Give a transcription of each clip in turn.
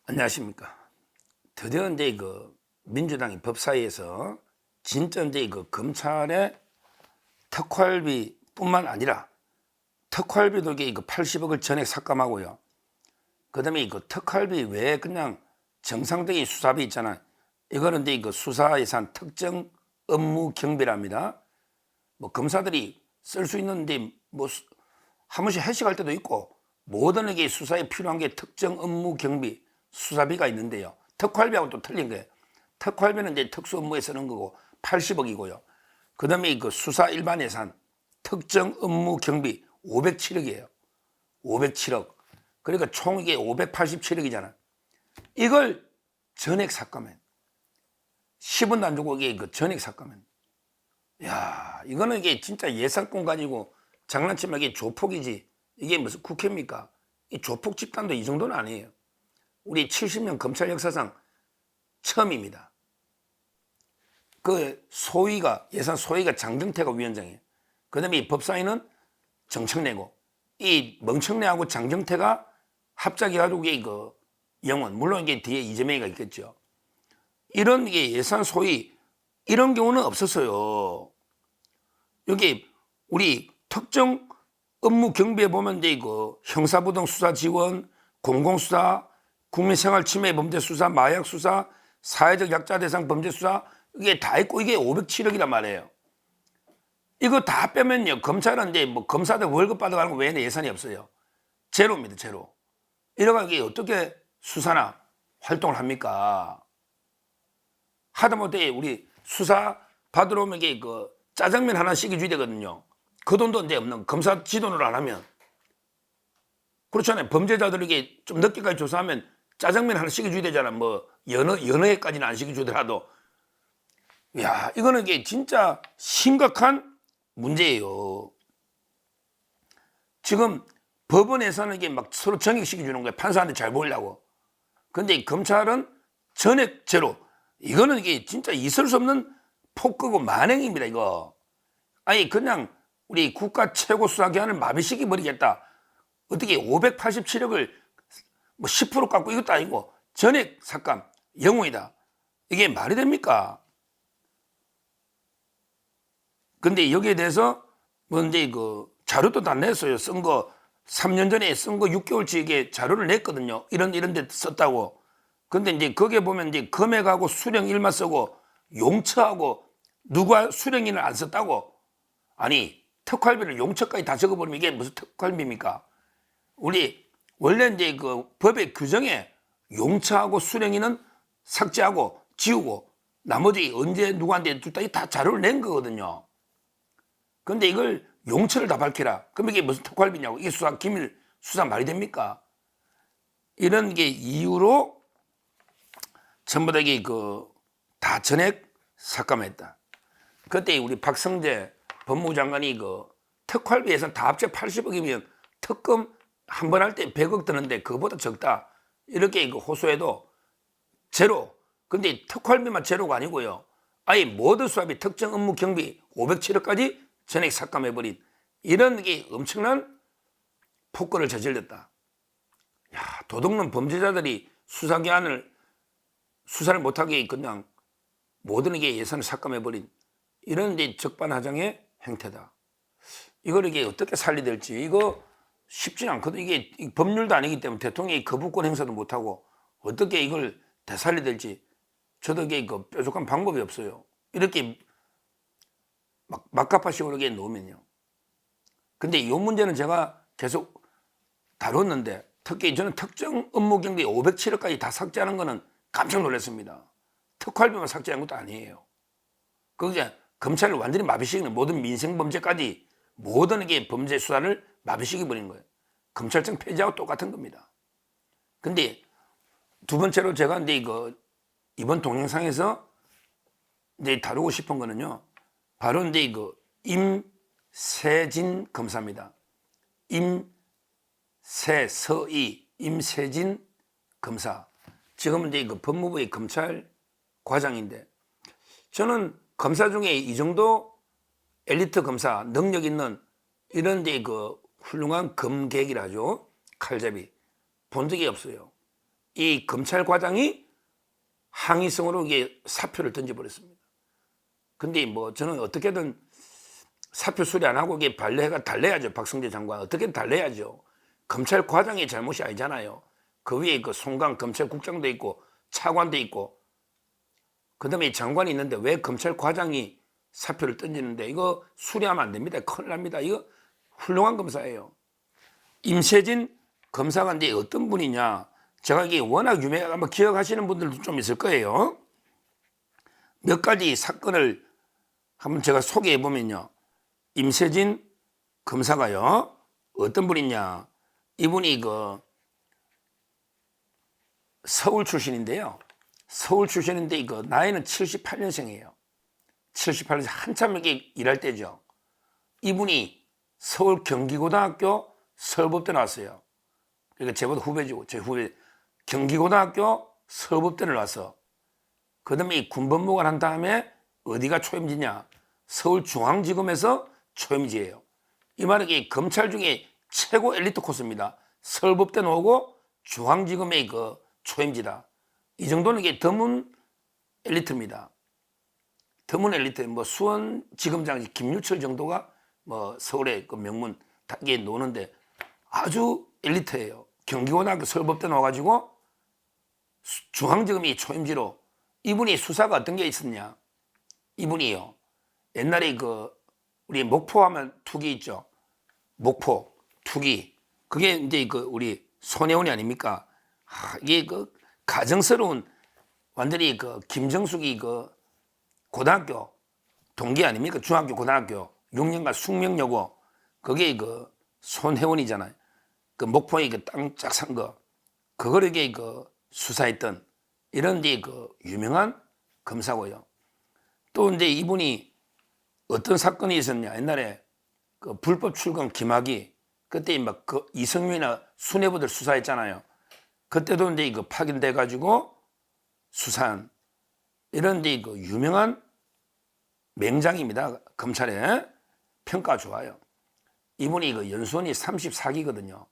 안녕하십니까. 드디어 이제 민주당이 법사위에서 진짜 이제 검찰의 특활비뿐만 아니라 특활비도 이게 80억을 전액 삭감하고요. 그 다음에 특활비 외에 그냥 정상적인 수사비 있잖아요. 이거는 이제 수사 예산 특정 업무 경비랍니다. 뭐 검사들이 쓸 수 있는데 뭐 한 번씩 회식할 때도 있고 모든 게 수사에 필요한 게 특정 업무 경비 수사비가 있는데요. 특활비하고 또 틀린 거예요. 특활비는 이제 특수 업무에 쓰는 거고 80억이고요. 그 다음에 수사 일반 예산 특정 업무 경비 507억이에요. 507억. 그러니까 총 이게 587억이잖아. 이걸 전액 삭감해. 10원도 안 주고 이게 전액 삭감해. 야, 이거는 이게 진짜 예산권 가지고 장난치면 이게 조폭이지. 이게 무슨 국회입니까? 이 조폭 집단도 이 정도는 아니에요. 우리 70년 검찰 역사상 처음입니다. 그 소위가 예산 소위가 장정태가 위원장이에요. 그다음에 법사위는 정청래고 이 멍청래하고 장정태가 합작해가지고 이게 영원 물론 이게 뒤에 이재명이가 있겠죠. 이런 게 예산 소위 이런 경우는 없었어요. 여기 우리 특정 업무 경비에 보면 이제 형사부동 수사 지원, 공공수사, 국민생활침해 범죄 수사, 마약 수사, 사회적 약자 대상 범죄 수사 이게 다 있고 이게 507억이란 말이에요. 이거 다 빼면요 검찰은 이제 뭐 검사들 월급 받아가는 거 외에는 예산이 없어요. 제로입니다, 제로. 이러가 이게 어떻게 수사나 활동을 합니까? 하다못해 우리 수사 받으러 오면 이게 짜장면 하나씩 줘야 되거든요. 그 돈도 이제 없는 검사 지도를 안 하면 그렇잖아요. 범죄자들에게 좀 늦게까지 조사하면 짜장면 하나 시켜줘야 되잖아. 뭐 여느 해까지는 안 시켜주더라도. 야, 이거는 이게 진짜 심각한 문제예요. 지금 법원에서는 이게 막 서로 정액시켜주는 거예요. 판사한테 잘 보이려고. 근데 검찰은 전액 제로. 이거는 이게 진짜 있을 수 없는 폭거고 만행입니다, 이거. 아니, 그냥 우리 국가 최고 수사기관을 마비시켜 버리겠다. 어떻게 587억을 뭐 10% 깎고 이것도 아니고 전액 삭감 영웅이다. 이게 말이 됩니까? 근데 여기에 대해서 뭐 이제 자료도 다 냈어요. 쓴 거 3년 전에 쓴 거 6개월치 이게 자료를 냈거든요. 이런 데 썼다고. 근데 이제 거기에 보면 이제 금액하고 수령 일만 쓰고 용처하고 누가 수령인을 안 썼다고. 아니, 특활비를 용처까지 다 적어버리면 이게 무슨 특활비입니까? 우리 원래 이제 법의 규정에 용처하고 수령인은 삭제하고 지우고 나머지 언제 누구한테 줬다 다 자료를 낸 거거든요. 근데 이걸 용처를 다 밝혀라. 그럼 이게 무슨 특활비냐고. 이게 수사 기밀 수사 말이 됩니까? 이런 게 이유로 전부 다 이게 다 전액 삭감했다. 그때 우리 박성재 법무부 장관이 특활비 예산 다 합쳐 80억이면 특검 한 번 할 때 100억 드는데 그거보다 적다. 이렇게 호소해도 제로. 근데 특활비만 제로가 아니고요. 아예 모든 수사비 특정 업무 경비 507억까지 전액 삭감해버린 이런 게 엄청난 폭거를 저질렀다. 야, 도둑놈 범죄자들이 수사기관을 수사를 못하게 그냥 모든 게 예산을 삭감해버린 이런 이제 적반하장의 행태다. 이걸 이게 어떻게 살리될지 이거 쉽지 않거든. 이게 법률도 아니기 때문에 대통령이 거부권 행사도 못하고 어떻게 이걸 되살리 될지 저도 이게 뾰족한 방법이 없어요. 이렇게 막가파식으로 놓으면요. 근데 이 문제는 제가 계속 다뤘는데 특히 저는 특정 업무 경비 507억까지 다 삭제하는 거는 깜짝 놀랐습니다. 특활비만 삭제한 것도 아니에요. 그게 검찰을 완전히 마비시키는 모든 민생범죄까지 모든 게 범죄 수사를 마비시켜버린 거예요. 검찰청 폐지하고 똑같은 겁니다. 근데 두 번째로 제가 이제 이번 동영상에서 이제 다루고 싶은 거는요. 바로 이제 임세진 검사입니다. 임세진 검사. 지금은 이제 법무부의 검찰 과장인데 저는 검사 중에 이 정도 엘리트 검사, 능력 있는 이런 훌륭한 검객이라죠. 칼잡이. 본 적이 없어요. 이 검찰 과장이 항의성으로 이게 사표를 던져버렸습니다. 근데 뭐 저는 어떻게든 사표 수리 안 하고 이게 발레가 달래야죠. 박성재 장관 어떻게든 달래야죠. 검찰 과장의 잘못이 아니잖아요. 그 위에 그 송강 검찰국장도 있고 차관도 있고 그다음에 장관이 있는데 왜 검찰 과장이 사표를 던지는데 이거 수리하면 안 됩니다. 큰일 납니다. 이거 훌륭한 검사예요. 임세진 검사가 이제 어떤 분이냐? 제가 이게 워낙 유명하고 아마 기억하시는 분들도 좀 있을 거예요. 몇 가지 사건을 한번 제가 소개해 보면요. 임세진 검사가요. 어떤 분이냐? 이분이 그 서울 출신인데요. 서울 출신인데 그 나이는 78년생이에요. 78년생 한참 이렇게 일할 때죠. 이분이 서울 경기고등학교 서울법대 나왔어요. 그러니까 제보다 후배죠. 제 후배. 경기고등학교 서울법대를 나와서 그 다음에 군법무관 한 다음에 어디가 초임지냐? 서울중앙지검에서 초임지예요. 이 말은 검찰 중에 최고 엘리트 코스입니다. 서울법대 나오고 중앙지검의 그 초임지다. 이 정도는 이게 드문 엘리트입니다. 드문 엘리트. 뭐 수원지검장 김유철 정도가 뭐 서울의 그 명문 이게 노는데 아주 엘리트예요. 경기고등학교 서울법대 나와가지고 중앙지검이 초임지로 이분이 수사가 어떤 게 있었냐? 이분이요. 옛날에 그 우리 목포 하면 투기 있죠. 목포 투기. 그게 이제 그 우리 손혜원이 아닙니까? 이게 그 가정스러운 완전히 그 김정숙이 그 고등학교 동기 아닙니까? 중학교 고등학교 6년간 숙명여고 그게 그 손혜원이잖아요. 그 목포에 그 땅 쫙 산 거 그거를 이게 그 수사했던 이런 이제 그 유명한 검사고요. 또 이제 이분이 어떤 사건이 있었냐? 옛날에 그 불법 출금 김학의 그때 막 그 이성윤이나 수뇌부들 수사했잖아요. 그때도 이제 그 파견돼 가지고 수사한 이런 이제 그 유명한 맹장입니다. 검찰에 평가 좋아요. 이분이 그 연수원이 34기거든요.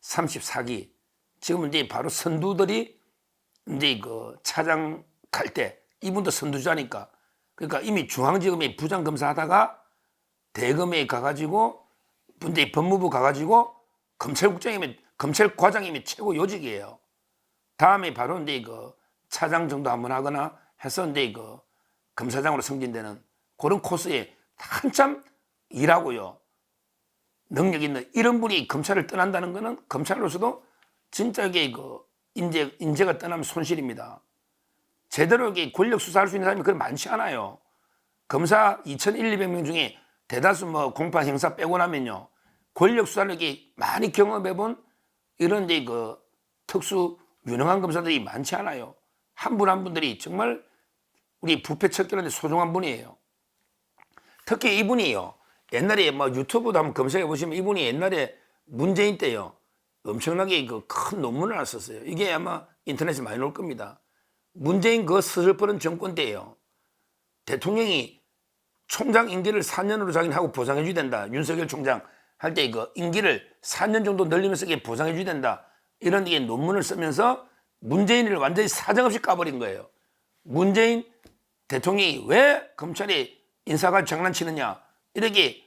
34기. 지금 이제 바로 선두들이 이제 그 차장 갈 때 이분도 선두자니까. 그러니까 이미 중앙지검에 부장검사 하다가 대검에 가가지고 이제 법무부 가가지고 검찰국장이면 검찰과장이면 최고 요직이에요. 다음에 바로 이제 그 차장 정도 한번 하거나 해서 이제 그 검사장으로 승진되는 그런 코스에 한참 일하고요. 능력 있는 이런 분이 검찰을 떠난다는 것은 검찰로서도 진짜 이게 그 인재가 떠나면 손실입니다. 제대로 이게 권력 수사할 수 있는 사람이 그렇게 많지 않아요. 검사 2,200명 중에 대다수 뭐 공판 형사 빼고 나면요. 권력 수사를 이렇게 많이 경험해본 이런 이제 그 특수 유능한 검사들이 많지 않아요. 한 분 한 분들이 정말 우리 부패 척결하는데 소중한 분이에요. 특히 이분이요. 옛날에 뭐 유튜브도 한번 검색해 보시면 이분이 옛날에 문재인 때요. 엄청나게 그 큰 논문을 하나 썼어요. 이게 아마 인터넷에 많이 나올 겁니다. 문재인 그 서슬퍼런 정권 때예요. 대통령이 총장 임기를 4년으로 자기는 하고 보상해 줘야 된다. 윤석열 총장 할 때 그 임기를 4년 정도 늘리면서 이게 보상해 줘야 된다. 이런 게 논문을 쓰면서 문재인을 완전히 사정없이 까버린 거예요. 문재인 대통령이 왜 검찰이 인사가 장난치느냐. 이렇게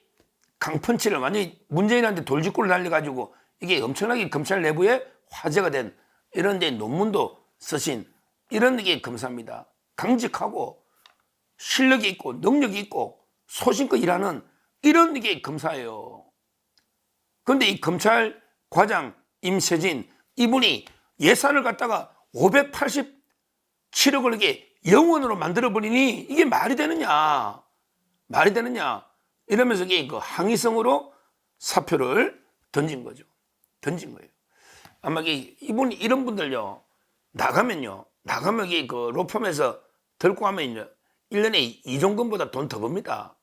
강펀치를 완전히 문재인한테 돌직구를 날려가지고 이게 엄청나게 검찰 내부에 화제가 된 이런 데 논문도 쓰신 이런 게 검사입니다. 강직하고 실력이 있고 능력이 있고 소신껏 일하는 이런 게 검사예요. 그런데 이 검찰 과장 임세진 이분이 예산을 갖다가 587억을 이게 영원으로 만들어버리니 이게 말이 되느냐. 말이 되느냐. 이러면서 이게 그 항의성으로 사표를 던진 거죠. 던진 거예요. 아마 이분 이런 분들요. 나가면 이게 그 로펌에서 들고 가면 1년에 이종건보다 돈 더 법니다.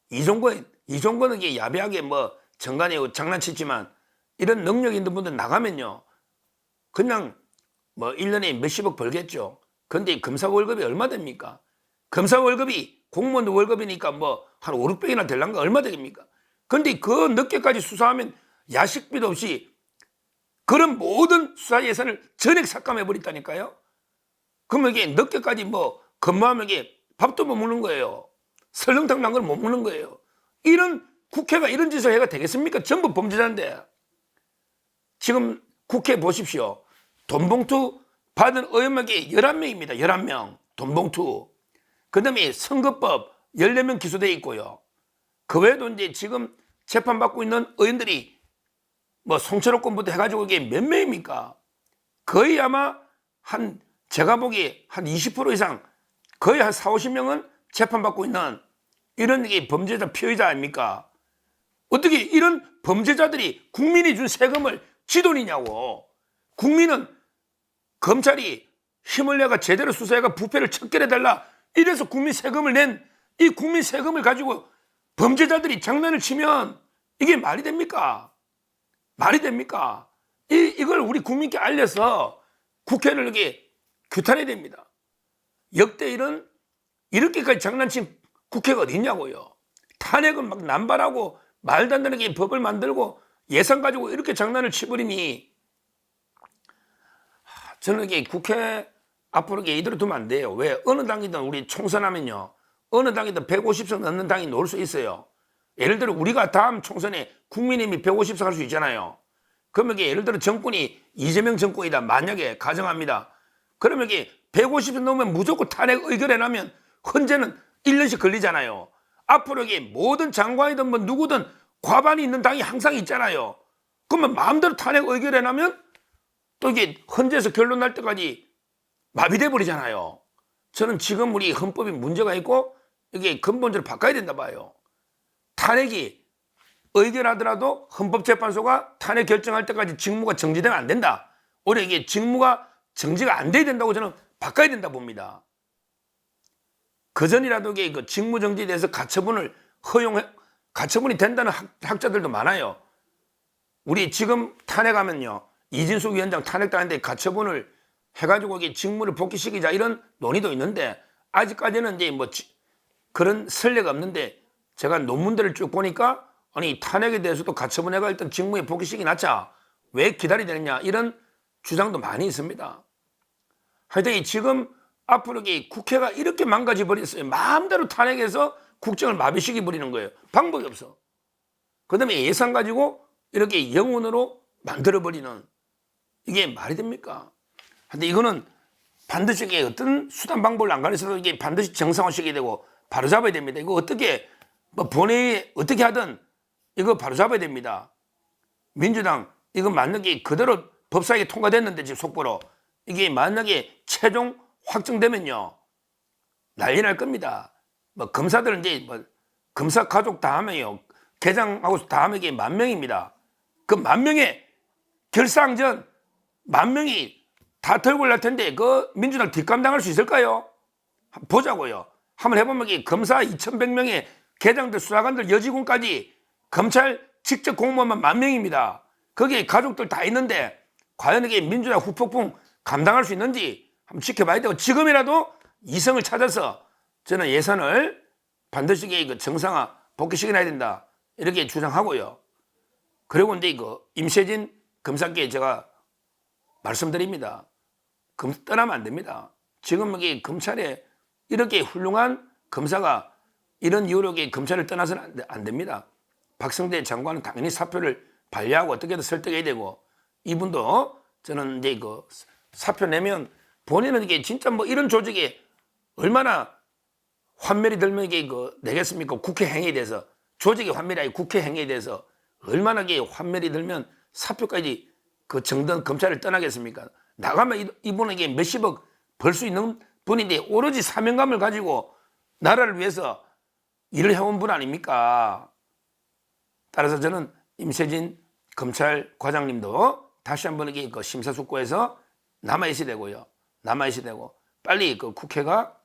이종건은 이게 야비하게 뭐 정관이고 장난치지만 이런 능력 있는 분들 나가면요. 그냥 뭐 1년에 몇십억 벌겠죠. 그런데 검사 월급이 얼마 됩니까? 검사 월급이 공무원 월급이니까 뭐 한 5, 600이나 될란가 얼마 되겠습니까? 그런데 그 늦게까지 수사하면 야식비도 없이 그런 모든 수사 예산을 전액 삭감해 버렸다니까요. 그러면 이게 늦게까지 뭐 근무하면 이게 밥도 못 먹는 거예요. 설렁탕 난 걸 못 먹는 거예요. 이런 국회가 이런 짓을 해가 되겠습니까? 전부 범죄자인데. 지금 국회 보십시오. 돈봉투 받은 의원이 11명입니다. 11명. 돈봉투. 그 다음에 선거법 14명 기소돼 있고요. 그 외에도 이제 지금 재판받고 있는 의원들이 뭐 송철호 건부터 해가지고 이게 몇 명입니까? 거의 아마 제가 보기에 한 20% 이상, 거의 한 4, 50명은 재판받고 있는 이런 게 범죄자 피의자 아닙니까? 어떻게 이런 범죄자들이 국민이 준 세금을 지 돈이냐고. 국민은 검찰이 힘을 내가 제대로 수사해가 부패를 척결해달라 이래서 국민 세금을 낸 이 국민 세금을 가지고 범죄자들이 장난을 치면 이게 말이 됩니까? 말이 됩니까? 이걸 우리 국민께 알려서 국회를 이렇게 규탄해야 됩니다. 역대 이렇게까지 장난친 국회가 어디 있냐고요. 탄핵을 막 남발하고 말도 안 되는 게 법을 만들고 예산 가지고 이렇게 장난을 치버리니 저는 이게 국회 앞으로 이대로 두면 안 돼요. 왜? 어느 당이든 우리 총선하면요. 어느 당이든 150석 넘는 당이 놓을 수 있어요. 예를 들어 우리가 다음 총선에 국민의힘이 150석 할 수 있잖아요. 그러면 이게 예를 들어 정권이 이재명 정권이다. 만약에 가정합니다. 그러면 이게 150석 넘으면 무조건 탄핵 의결해나면 헌재는 1년씩 걸리잖아요. 앞으로 이게 모든 장관이든 뭐 누구든 과반이 있는 당이 항상 있잖아요. 그러면 마음대로 탄핵 의결해나면 또 이게 헌재에서 결론 날 때까지 마비돼 버리잖아요. 저는 지금 우리 헌법에 문제가 있고 이게 근본적으로 바꿔야 된다 봐요. 탄핵이 의결하더라도 헌법재판소가 탄핵 결정할 때까지 직무가 정지되면 안 된다. 오히려 이게 직무가 정지가 안 돼야 된다고 저는 바꿔야 된다 봅니다. 그전이라도 이게 그 직무 정지에 대해서 가처분이 된다는 학자들도 많아요. 우리 지금 탄핵하면요. 이진숙 위원장 탄핵당했는데 가처분을 해가지고 이게 직무를 복귀시키자 이런 논의도 있는데 아직까지는 이제 뭐 그런 선례가 없는데 제가 논문들을 쭉 보니까 아니 탄핵에 대해서도 가처분해가 일단 직무에 복귀시키 놨자 왜 기다려야 되느냐 이런 주장도 많이 있습니다. 하여튼 지금 앞으로 국회가 이렇게 망가져 버렸어요. 마음대로 탄핵해서 국정을 마비시켜 버리는 거예요. 방법이 없어. 그 다음에 예산 가지고 이렇게 영원으로 만들어 버리는 이게 말이 됩니까? 근데 이거는 반드시 어떤 수단 방법을 안 가려서도 이게 반드시 정상화시켜야 되고 바로 잡아야 됩니다. 이거 어떻게 뭐 본회의 어떻게 하든 이거 바로 잡아야 됩니다. 민주당 이거 만약에 그대로 법사위에 통과됐는데 지금 속보로 이게 만약에 최종 확정되면요 난리 날 겁니다. 뭐 검사들은 이제 뭐 검사 가족 다 하면요 개장하고 다 하면 이게 10,000명입니다. 그 10,000명의 결사항전 10,000명이 다 들고 날 텐데 그 민주당 뒷감당할 수 있을까요? 보자고요. 한번 해보면 이 검사 2,100명의 계장들 수사관들 여직원까지 검찰 직접 공무원만 10,000명입니다. 거기에 가족들 다 있는데 과연 이게 민주당 후폭풍 감당할 수 있는지 한번 지켜봐야 되고 지금이라도 이성을 찾아서 저는 예산을 반드시 그 정상화 복귀시켜야 된다 이렇게 주장하고요. 그리고 이제 이거 임세진 검사께 제가 말씀드립니다. 떠나면 안 됩니다. 지금 여기 검찰에 이렇게 훌륭한 검사가 이런 이유로 검찰을 떠나서는 안 됩니다. 박성대 장관은 당연히 사표를 반려하고 어떻게든 설득해야 되고 이분도 저는 이제 그 사표 내면 본인은 이게 진짜 뭐 이런 조직에 얼마나 환멸이 들면 이게 내겠습니까? 국회 행위에 대해서 조직의 환멸이 아니고 국회 행위에 대해서 얼마나 이게 환멸이 들면 사표까지 그 정든 검찰을 떠나겠습니까? 나가면 이분에게 몇십억 벌 수 있는 분인데 오로지 사명감을 가지고 나라를 위해서 일을 해온 분 아닙니까? 따라서 저는 임세진 검찰 과장님도 다시 한번 이게 그 심사숙고해서 남아있어야 되고요. 남아있어야 되고 빨리 그 국회가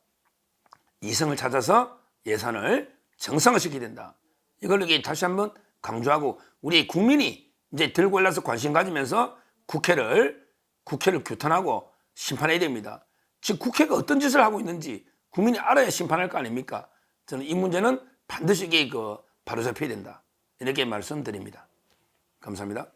이성을 찾아서 예산을 정상화시켜야 된다. 이걸 이게 다시 한번 강조하고 우리 국민이 이제 들고 올라서 관심 가지면서 국회를 규탄하고 심판해야 됩니다. 즉 국회가 어떤 짓을 하고 있는지 국민이 알아야 심판할 거 아닙니까? 저는 이 문제는 반드시 바로잡혀야 된다. 이렇게 말씀드립니다. 감사합니다.